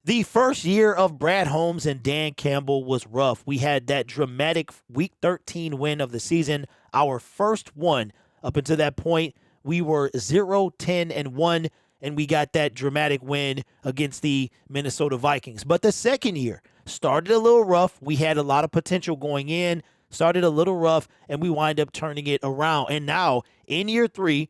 The first year of Brad Holmes and Dan Campbell was rough. We had that dramatic Week 13 win of the season, our first one. Up until that point, we were 0-10-1, and we got that dramatic win against the Minnesota Vikings. But the second year started a little rough. We had a lot of potential going in, started a little rough, and we wind up turning it around. And now, in year 3,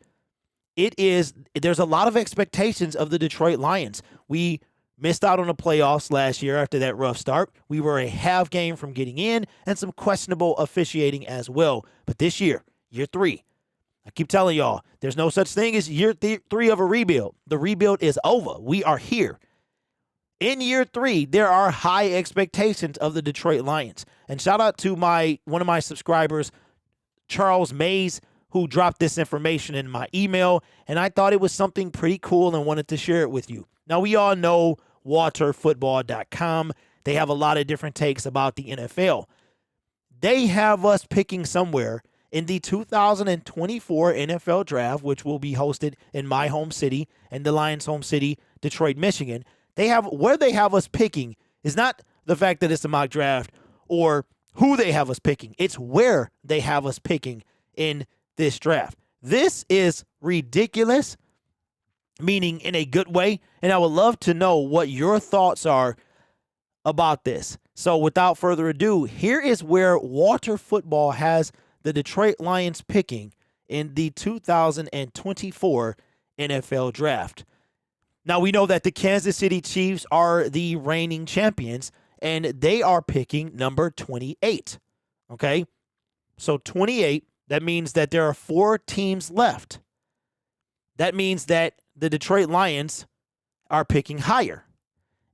there's a lot of expectations of the Detroit Lions. We missed out on the playoffs last year after that rough start. We were a half game from getting in and some questionable officiating as well. But this year, year 3, I keep telling y'all, there's no such thing as year 3 of a rebuild. The rebuild is over. We are here. In year 3, there are high expectations of the Detroit Lions. And shout out to one of my subscribers, Charles Mays, who dropped this information in my email. And I thought it was something pretty cool and wanted to share it with you. Now, we all know waterfootball.com. They have a lot of different takes about the NFL. They have us picking somewhere in the 2024 NFL Draft, which will be hosted in my home city and the Lions' home city, Detroit, Michigan. Where they have us picking is not the fact that it's a mock draft or who they have us picking. It's where they have us picking in this draft. This is ridiculous, meaning in a good way, and I would love to know what your thoughts are about this. So without further ado, here is where Water Football has the Detroit Lions picking in the 2024 NFL Draft. Now, we know that the Kansas City Chiefs are the reigning champions, and they are picking number 28, okay? So 28, that means that there are 4 teams left. That means that the Detroit Lions are picking higher.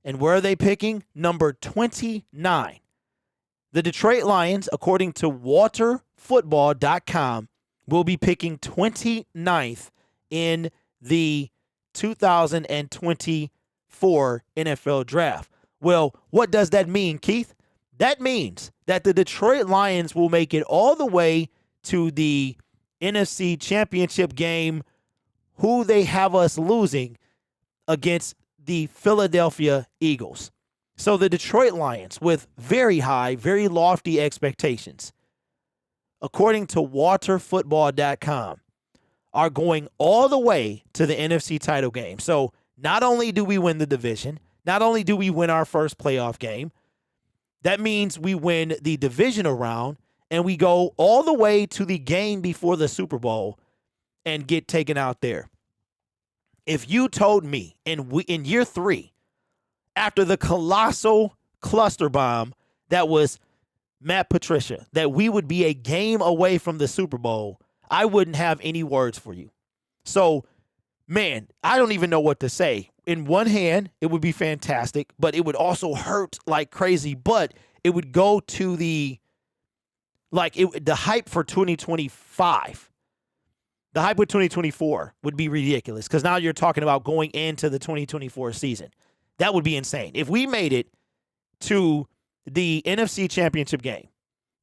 And where are they picking? Number 29. The Detroit Lions, according to waterfootball.com, will be picking 29th in the 2024 NFL Draft. Well, what does that mean, Keith? That means that the Detroit Lions will make it all the way to the NFC Championship game. Who they have us losing against the Philadelphia Eagles. So the Detroit Lions, with very high, very lofty expectations, according to waterfootball.com, are going all the way to the NFC title game. So not only do we win the division, not only do we win our first playoff game, that means we win the divisional round and we go all the way to the game before the Super Bowl and get taken out there. If you told me in year 3, after the colossal cluster bomb that was Matt Patricia, that we would be a game away from the Super Bowl, I wouldn't have any words for you. So, man, I don't even know what to say. In one hand, it would be fantastic, but it would also hurt like crazy. But it would go to the hype for 2025. The hype with 2024 would be ridiculous because now you're talking about going into the 2024 season. That would be insane. If we made it to the NFC Championship game,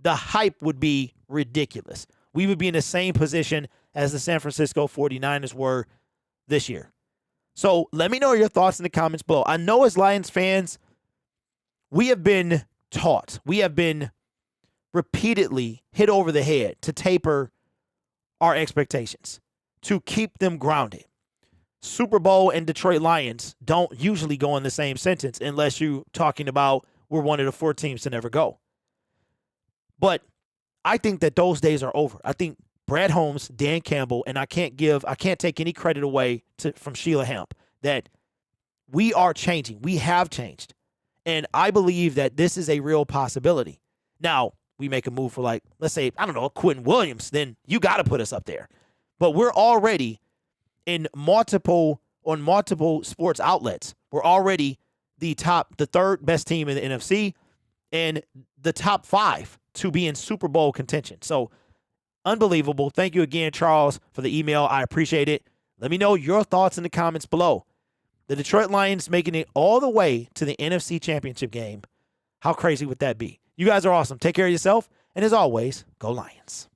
the hype would be ridiculous. We would be in the same position as the San Francisco 49ers were this year. So let me know your thoughts in the comments below. I know as Lions fans, we have been taught, we have been repeatedly hit over the head to taper our expectations, to keep them grounded. Super Bowl and Detroit Lions don't usually go in the same sentence unless you're talking about we're one of the 4 teams to never go. But I think that those days are over. I think Brad Holmes, Dan Campbell, and I can't take any credit away from Sheila Hamp, that we are changing. We have changed. And I believe that this is a real possibility. Now, we make a move for let's say, I don't know, Quentin Williams, then you got to put us up there. But we're already on multiple sports outlets. We're already the 3rd best team in the NFC and the top 5 to be in Super Bowl contention. So unbelievable. Thank you again, Charles, for the email. I appreciate it. Let me know your thoughts in the comments below. The Detroit Lions making it all the way to the NFC Championship game. How crazy would that be? You guys are awesome. Take care of yourself. And as always, go Lions.